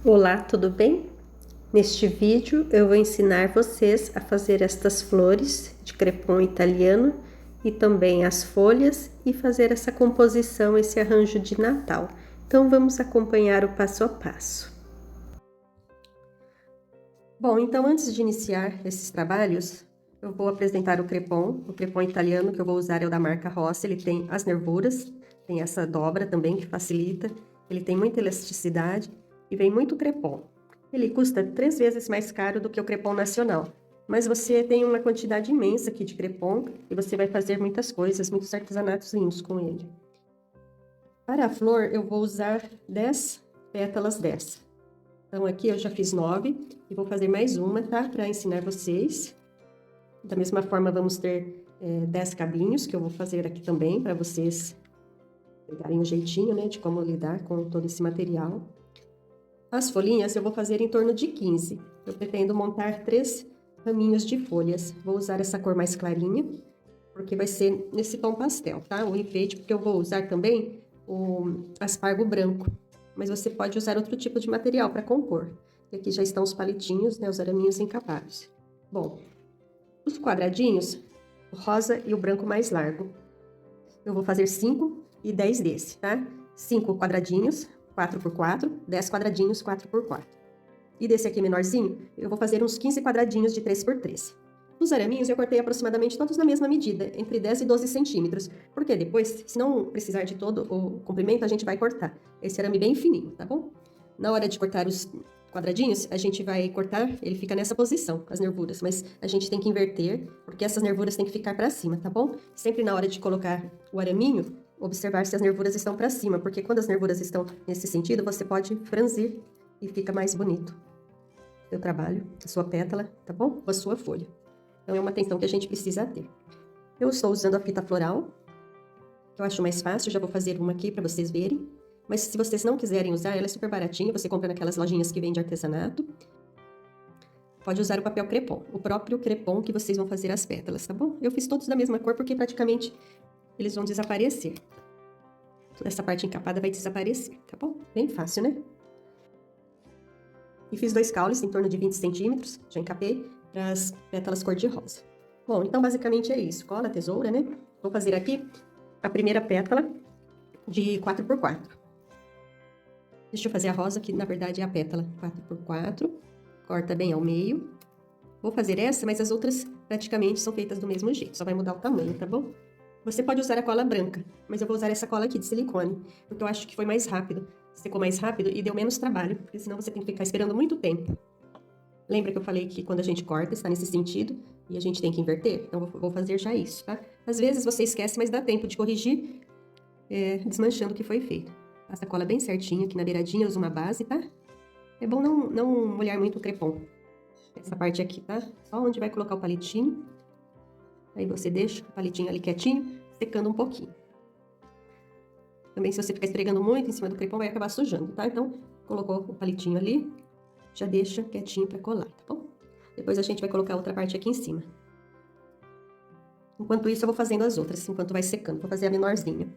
Olá, tudo bem? Neste vídeo eu vou ensinar vocês a fazer estas flores de crepom italiano e também as folhas e fazer essa composição, esse arranjo de Natal. Então vamos acompanhar o passo a passo. Bom, então antes de iniciar esses trabalhos, eu vou apresentar o crepom italiano que eu vou usar é o da marca Rossi. Ele tem as nervuras, tem essa dobra também que facilita, ele tem muita elasticidade e vem muito crepom. Ele custa 3 vezes mais caro do que o crepom nacional, mas você tem uma quantidade imensa aqui de crepom e você vai fazer muitas coisas, muitos artesanatos lindos com ele. Para a flor, eu vou usar 10 pétalas dessa. Então, aqui eu já fiz 9 e vou fazer mais uma, tá? Para ensinar vocês. Da mesma forma, vamos ter 10 cabinhos, que eu vou fazer aqui também, para vocês pegarem um jeitinho, né, de como lidar com todo esse material. As folhinhas eu vou fazer em torno de 15. Eu pretendo montar 3 raminhos de folhas. Vou usar essa cor mais clarinha, porque vai ser nesse tom pastel, tá? O enfeite, porque eu vou usar também o aspargo branco. Mas você pode usar outro tipo de material para compor. E aqui já estão os palitinhos, né, os araminhos encapados. Bom, os quadradinhos, o rosa e o branco mais largo. Eu vou fazer 5 e 10 desse, tá? 5 quadradinhos, 4x4, 10 quadradinhos, 4x4. E desse aqui menorzinho, eu vou fazer uns 15 quadradinhos de 3x3. Os araminhos eu cortei aproximadamente todos na mesma medida, entre 10 e 12 centímetros, porque depois, se não precisar de todo o comprimento, a gente vai cortar. Esse arame bem fininho, tá bom? Na hora de cortar os quadradinhos, a gente vai cortar, ele fica nessa posição, as nervuras, mas a gente tem que inverter, porque essas nervuras têm que ficar para cima, tá bom? Sempre na hora de colocar o araminho, observar se as nervuras estão para cima, porque quando as nervuras estão nesse sentido, você pode franzir e fica mais bonito o seu trabalho, a sua pétala, tá bom? Ou a sua folha. Então, é uma atenção que a gente precisa ter. Eu estou usando a fita floral, que eu acho mais fácil, já vou fazer uma aqui para vocês verem. Mas se vocês não quiserem usar, ela é super baratinha, você compra naquelas lojinhas que vende artesanato. Pode usar o papel crepom, o próprio crepom que vocês vão fazer as pétalas, tá bom? Eu fiz todos da mesma cor porque praticamente eles vão desaparecer. Essa parte encapada vai desaparecer, tá bom? Bem fácil, né? E fiz 2 caules em torno de 20 centímetros, já encapei, para as pétalas cor-de-rosa. Bom, então basicamente é isso. Cola, tesoura, né? Vou fazer aqui a primeira pétala de 4x4. Deixa eu fazer a rosa, que na verdade é a pétala 4x4. Corta bem ao meio. Vou fazer essa, mas as outras praticamente são feitas do mesmo jeito, só vai mudar o tamanho, tá bom? Você pode usar a cola branca, mas eu vou usar essa cola aqui de silicone, porque eu acho que foi mais rápido. Secou mais rápido e deu menos trabalho, porque senão você tem que ficar esperando muito tempo. Lembra que eu falei que quando a gente corta, está nesse sentido, e a gente tem que inverter? Então, vou fazer já isso, tá? Às vezes você esquece, mas dá tempo de corrigir, desmanchando o que foi feito. Passa a cola bem certinho aqui na beiradinha, usa uma base, tá? É bom não molhar muito o crepom. Essa parte aqui, tá? Só onde vai colocar o palitinho. Aí você deixa o palitinho ali quietinho, secando um pouquinho. Também, se você ficar esfregando muito em cima do crepom, vai acabar sujando, tá? Então, colocou o palitinho ali, já deixa quietinho pra colar, tá bom? Depois a gente vai colocar outra parte aqui em cima. Enquanto isso, eu vou fazendo as outras, enquanto vai secando. Vou fazer a menorzinha.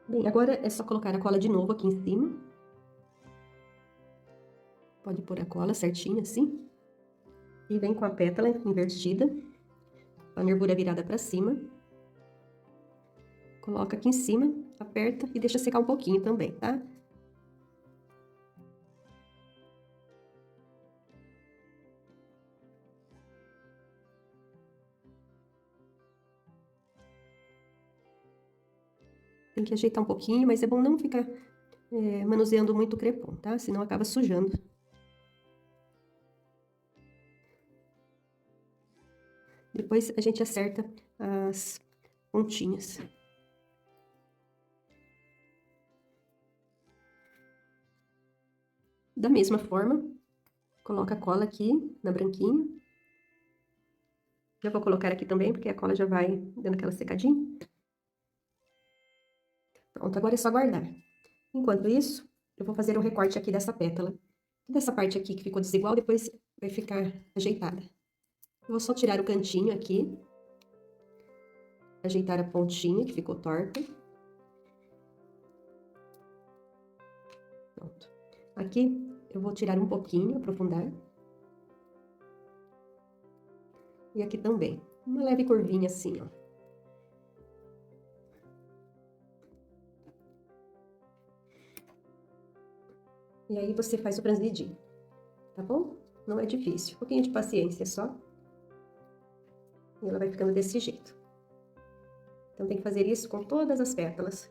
Bem, agora é só colocar a cola de novo aqui em cima. Pode pôr a cola certinho assim. E vem com a pétala invertida, com a nervura virada pra cima. Coloca aqui em cima, aperta e deixa secar um pouquinho também, tá? Tem que ajeitar um pouquinho, mas é bom não ficar manuseando muito o crepom, tá? Senão acaba sujando. Depois a gente acerta as pontinhas. Da mesma forma, Coloca a cola aqui na branquinha. Já vou colocar aqui também, porque a cola já vai dando aquela secadinha. Pronto, agora é só guardar. Enquanto isso, eu vou fazer o recorte aqui dessa pétala. Toda essa parte aqui que ficou desigual, depois vai ficar ajeitada. Eu vou só tirar o cantinho aqui. Ajeitar a pontinha que ficou torta. Pronto. Aqui eu vou tirar um pouquinho, aprofundar. E aqui também. Uma leve curvinha assim, ó. E aí você faz o franzidinho, tá bom? Não é difícil. Um pouquinho de paciência só. E ela vai ficando desse jeito. Então tem que fazer isso com todas as pétalas.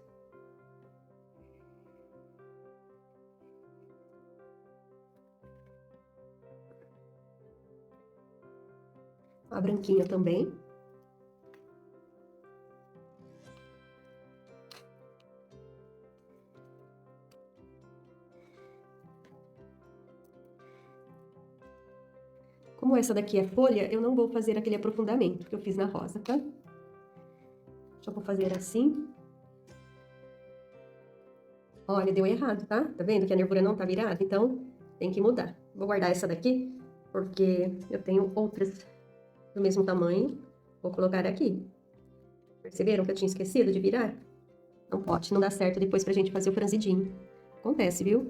A branquinha também. Como essa daqui é folha, eu não vou fazer aquele aprofundamento que eu fiz na rosa, tá? Já vou fazer assim. Olha, deu errado, tá? Tá vendo que a nervura não tá virada? Então, tem que mudar. Vou guardar essa daqui, porque eu tenho outras do mesmo tamanho. Vou colocar aqui. Perceberam que eu tinha esquecido de virar? Não pode, não dá certo depois pra gente fazer o franzidinho. Acontece, viu?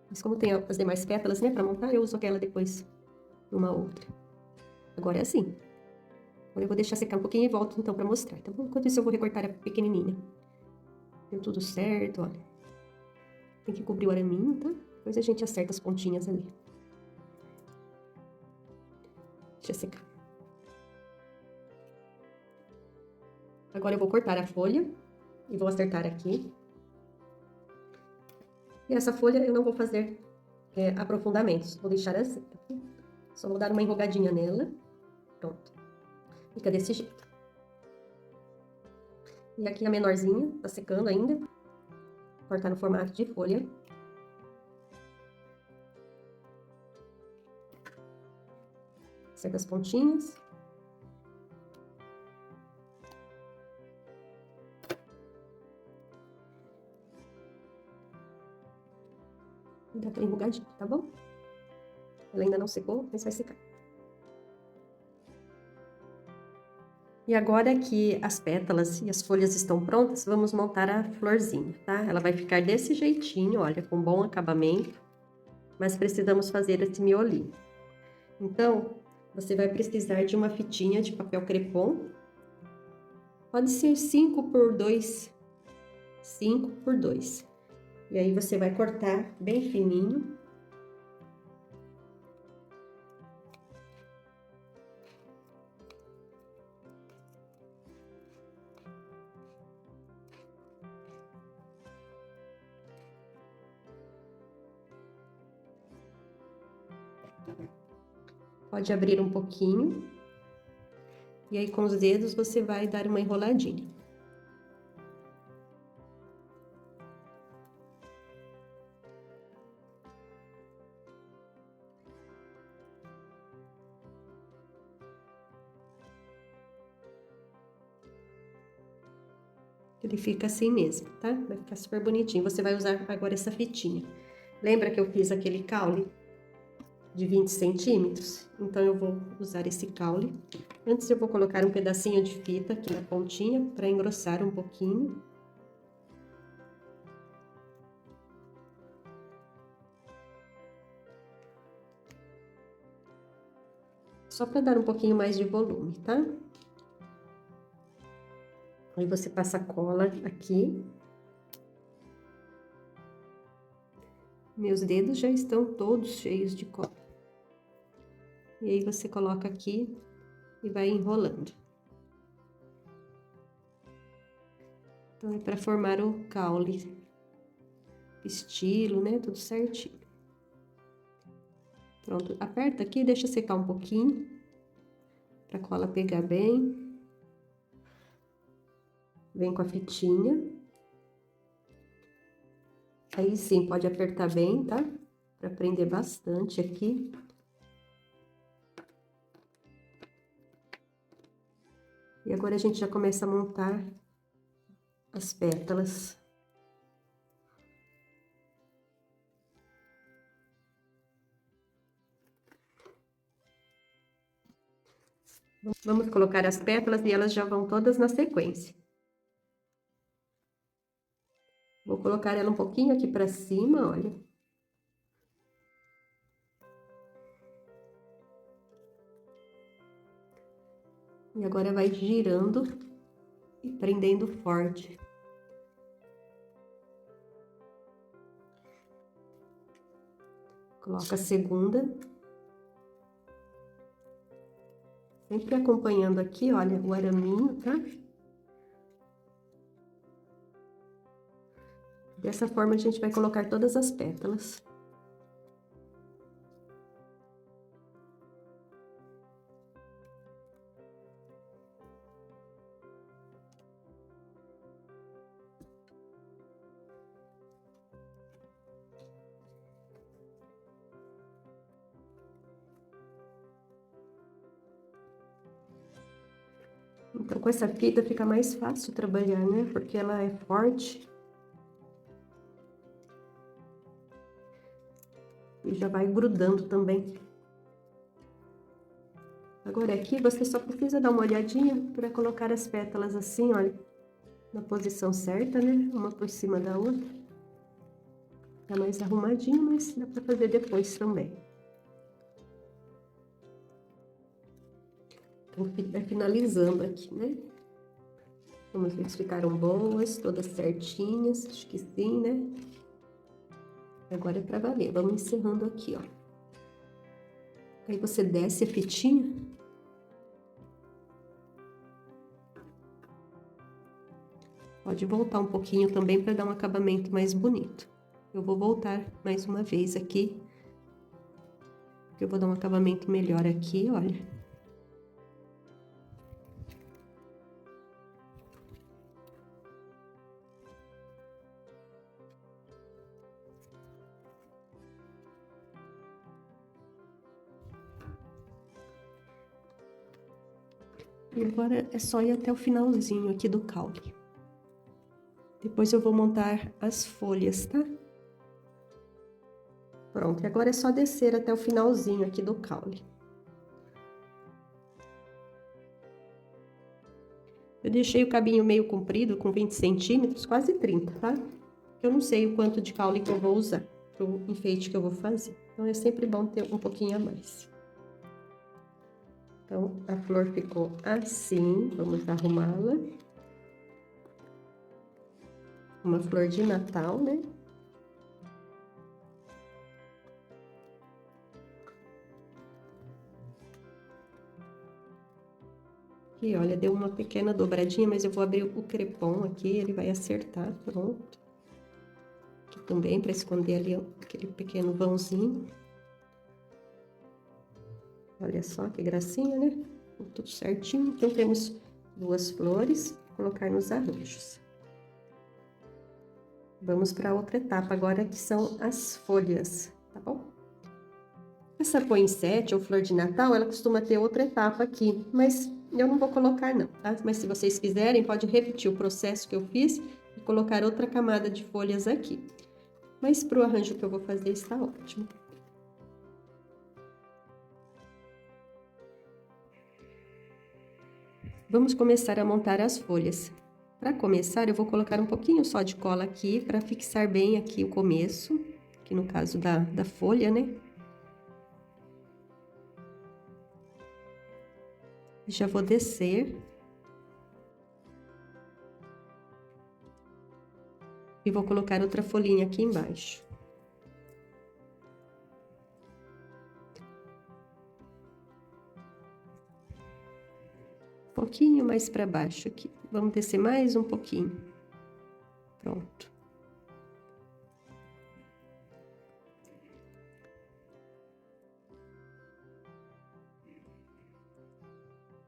Mas como tem as demais pétalas, né, pra montar, eu uso aquela depois numa outra. Agora é assim. Agora eu vou deixar secar um pouquinho e volto então pra mostrar, tá bom? Enquanto isso eu vou recortar a pequenininha. Deu tudo certo, olha. Tem que cobrir o araminho, tá? Depois a gente acerta as pontinhas ali. Deixa secar. Agora eu vou cortar a folha e vou acertar aqui. E essa folha eu não vou fazer aprofundamentos, vou deixar assim, tá bom? Só vou dar uma enrugadinha nela. Pronto. Fica desse jeito. E aqui a menorzinha, tá secando ainda. Vou cortar no formato de folha. Acerta as pontinhas. E dá aquela enrugadinha, tá bom? Ela ainda não secou, mas vai secar. E agora que as pétalas e as folhas estão prontas, vamos montar a florzinha, tá? Ela vai ficar desse jeitinho, olha, com bom acabamento. Mas precisamos fazer esse miolinho. Então, você vai precisar de uma fitinha de papel crepom. Pode ser 5 por 2. 5 por 2. E aí você vai cortar bem fininho. Pode abrir um pouquinho. E aí com os dedos você vai dar uma enroladinha. Ele fica assim mesmo, tá? Vai ficar super bonitinho. Você vai usar agora essa fitinha. Lembra que eu fiz aquele caule de 20 centímetros? Então, eu vou usar esse caule. Antes, eu vou colocar um pedacinho de fita aqui na pontinha para engrossar um pouquinho. Só para dar um pouquinho mais de volume, tá? Aí você passa a cola aqui. Meus dedos já estão todos cheios de cola. E aí você coloca aqui e vai enrolando. Então, é para formar o caule. Estilo, né? Tudo certinho. Pronto, aperta aqui e deixa secar um pouquinho. Pra cola pegar bem. Vem com a fitinha. Aí sim, pode apertar bem, tá? para prender bastante aqui. E agora a gente já começa a montar as pétalas. Vamos colocar as pétalas e elas já vão todas na sequência. Vou colocar ela um pouquinho aqui pra cima, olha. E agora vai girando e prendendo forte. Coloca a segunda. Sempre acompanhando aqui, olha, o araminho, tá? Dessa forma, a gente vai colocar todas as pétalas. Então, com essa fita fica mais fácil trabalhar, né? Porque ela é forte. E já vai grudando também. Agora aqui você só precisa dar uma olhadinha para colocar as pétalas assim, olha. Na posição certa, né? Uma por cima da outra. Tá mais arrumadinho, mas dá para fazer depois também. Então, vai finalizando aqui, né? Vamos ver se ficaram boas, todas certinhas, acho que sim, né? Agora é pra valer, vamos encerrando aqui, ó. Aí você desce a fitinha. Pode voltar um pouquinho também para dar um acabamento mais bonito. Eu vou voltar mais uma vez aqui. Eu vou dar um acabamento melhor aqui, olha. E agora é só ir até o finalzinho aqui do caule. Depois eu vou montar as folhas, tá? Pronto, e agora é só descer até o finalzinho aqui do caule. Eu deixei o cabinho meio comprido, com 20 centímetros, quase 30, tá? Eu não sei o quanto de caule que eu vou usar pro enfeite que eu vou fazer. Então, é sempre bom ter um pouquinho a mais. Então, a flor ficou assim, vamos arrumá-la. Uma flor de Natal, né? Aqui, olha, deu uma pequena dobradinha, mas eu vou abrir o crepom aqui, ele vai acertar, pronto. Aqui também, para esconder ali aquele pequeno vãozinho. Olha só que gracinha, né? Tudo certinho. Então, temos duas flores, vou colocar nos arranjos. Vamos para outra etapa agora, que são as folhas, tá bom? Essa poinsettia ou flor de Natal, ela costuma ter outra etapa aqui, mas eu não vou colocar não, tá? Mas se vocês quiserem, pode repetir o processo que eu fiz e colocar outra camada de folhas aqui. Mas pro arranjo que eu vou fazer está ótimo. Vamos começar a montar as folhas. Para começar, eu vou colocar um pouquinho só de cola aqui, para fixar bem aqui o começo, aqui no caso da folha, né? Já vou descer. E vou colocar outra folhinha aqui embaixo. Um pouquinho mais para baixo aqui. Vamos descer mais um pouquinho. Pronto.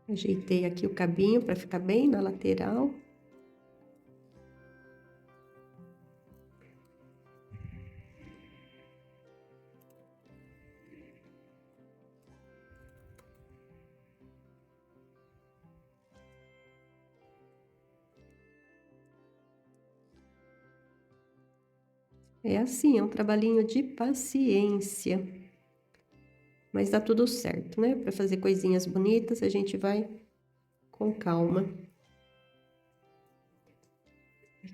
Ajeitei aqui o cabinho para ficar bem na lateral. É assim, é um trabalhinho de paciência. Mas dá tudo certo, né? Para fazer coisinhas bonitas, a gente vai com calma.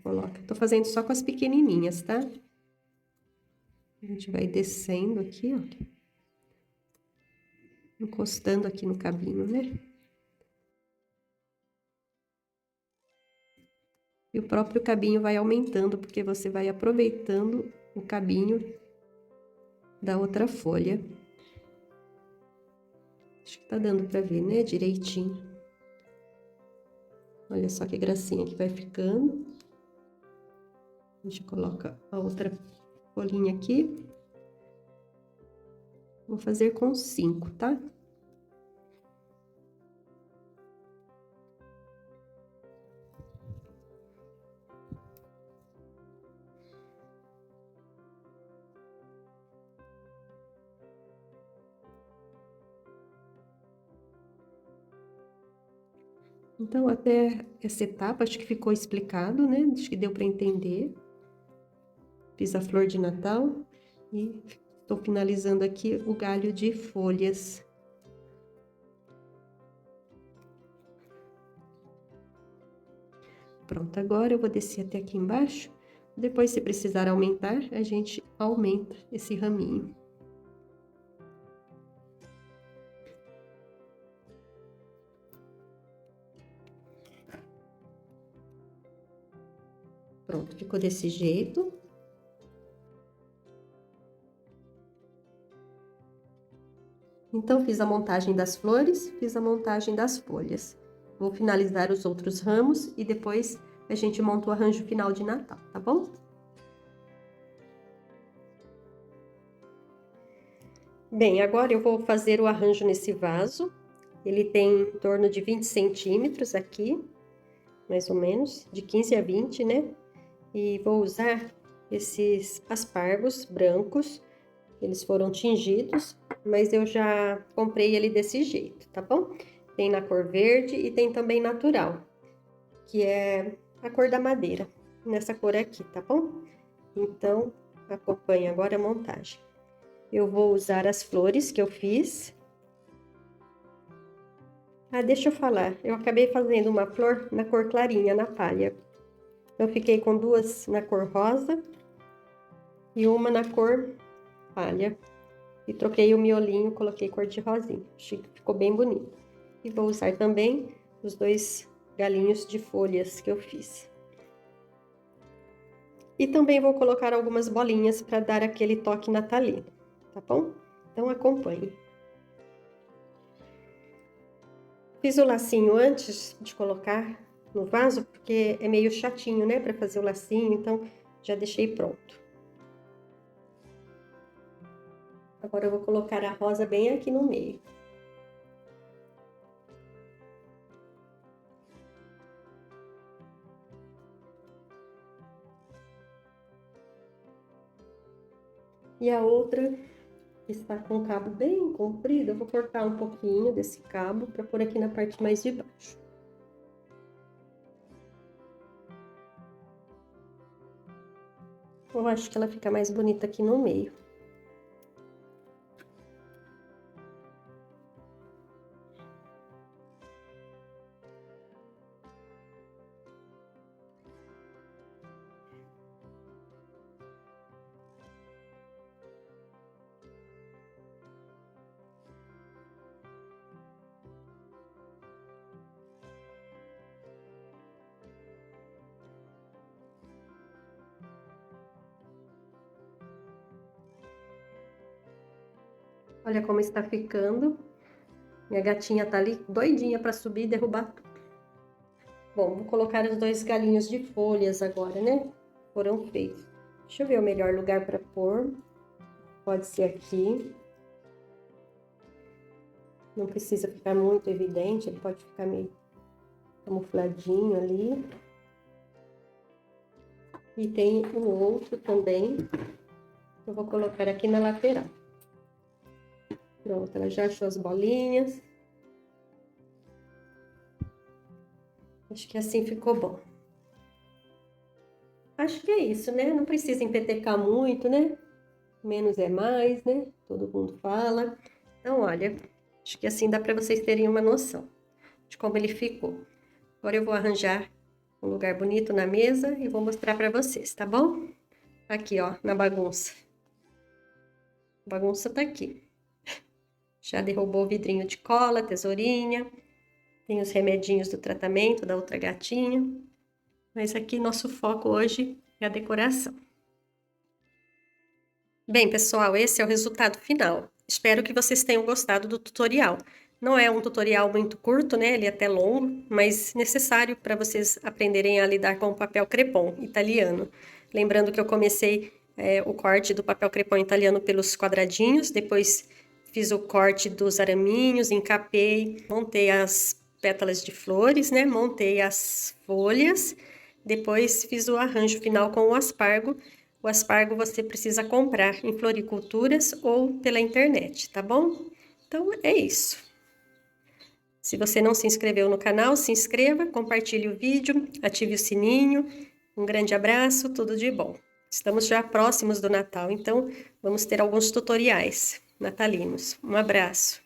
Coloca. Tô fazendo só com as pequenininhas, tá? A gente vai descendo aqui, ó. Encostando aqui no cabinho, né? E o próprio cabinho vai aumentando, porque você vai aproveitando o cabinho da outra folha. Acho que tá dando pra ver, né? Direitinho. Olha só que gracinha que vai ficando. A gente coloca a outra folhinha aqui. Vou fazer com 5, tá? Então, até essa etapa, acho que ficou explicado, né? Acho que deu para entender. Fiz a flor de Natal e estou finalizando aqui o galho de folhas. Pronto, agora eu vou descer até aqui embaixo. Depois, se precisar aumentar, a gente aumenta esse raminho. Pronto, ficou desse jeito. Então, fiz a montagem das flores, fiz a montagem das folhas. Vou finalizar os outros ramos e depois a gente monta o arranjo final de Natal, tá bom? Bem, agora eu vou fazer o arranjo nesse vaso. Ele tem em torno de 20 centímetros aqui, mais ou menos, de 15 a 20, né? E vou usar esses aspargos brancos. Eles foram tingidos, mas eu já comprei ele desse jeito, tá bom? Tem na cor verde e tem também natural, que é a cor da madeira, nessa cor aqui, tá bom? Então, acompanhe agora a montagem. Eu vou usar as flores que eu fiz. Ah, deixa eu falar, eu acabei fazendo uma flor na cor clarinha, na palha. Eu fiquei com duas na cor rosa e uma na cor palha. E troquei o miolinho, coloquei cor de rosinha. Achei que ficou bem bonito. E vou usar também os 2 galinhos de folhas que eu fiz. E também vou colocar algumas bolinhas para dar aquele toque natalino, tá bom? Então acompanhe. Fiz o lacinho antes de colocar no vaso, porque é meio chatinho, né, para fazer o lacinho, então já deixei pronto. Agora eu vou colocar a rosa bem aqui no meio. E a outra está com o cabo bem comprido, eu vou cortar um pouquinho desse cabo para pôr aqui na parte mais de baixo. Eu acho que ela fica mais bonita aqui no meio. Olha como está ficando. Minha gatinha tá ali doidinha para subir e derrubar tudo. Bom, vou colocar os 2 galinhos de folhas agora, né? Foram feitos. Deixa eu ver o melhor lugar para pôr. Pode ser aqui. Não precisa ficar muito evidente, ele pode ficar meio camufladinho ali. E tem o outro também, que eu vou colocar aqui na lateral. Pronto, ela já achou as bolinhas. Acho que assim ficou bom. Acho que é isso, né? Não precisa empetecar muito, né? Menos é mais, né? Todo mundo fala. Então, olha, acho que assim dá para vocês terem uma noção de como ele ficou. Agora eu vou arranjar um lugar bonito na mesa e vou mostrar para vocês, tá bom? Aqui, ó, na bagunça. A bagunça tá aqui. Já derrubou o vidrinho de cola, tesourinha. Tem os remedinhos do tratamento da outra gatinha. Mas aqui nosso foco hoje é a decoração. Bem, pessoal, esse é o resultado final. Espero que vocês tenham gostado do tutorial. Não é um tutorial muito curto, né? Ele é até longo, mas necessário para vocês aprenderem a lidar com o papel crepom italiano. Lembrando que eu comecei o corte do papel crepom italiano pelos quadradinhos, depois fiz o corte dos araminhos, encapei, montei as pétalas de flores, né? Montei as folhas, depois fiz o arranjo final com o aspargo. O aspargo você precisa comprar em floriculturas ou pela internet, tá bom? Então é isso. Se você não se inscreveu no canal, se inscreva, compartilhe o vídeo, ative o sininho. Um grande abraço, tudo de bom. Estamos já próximos do Natal, então vamos ter alguns tutoriais natalinos. Um abraço.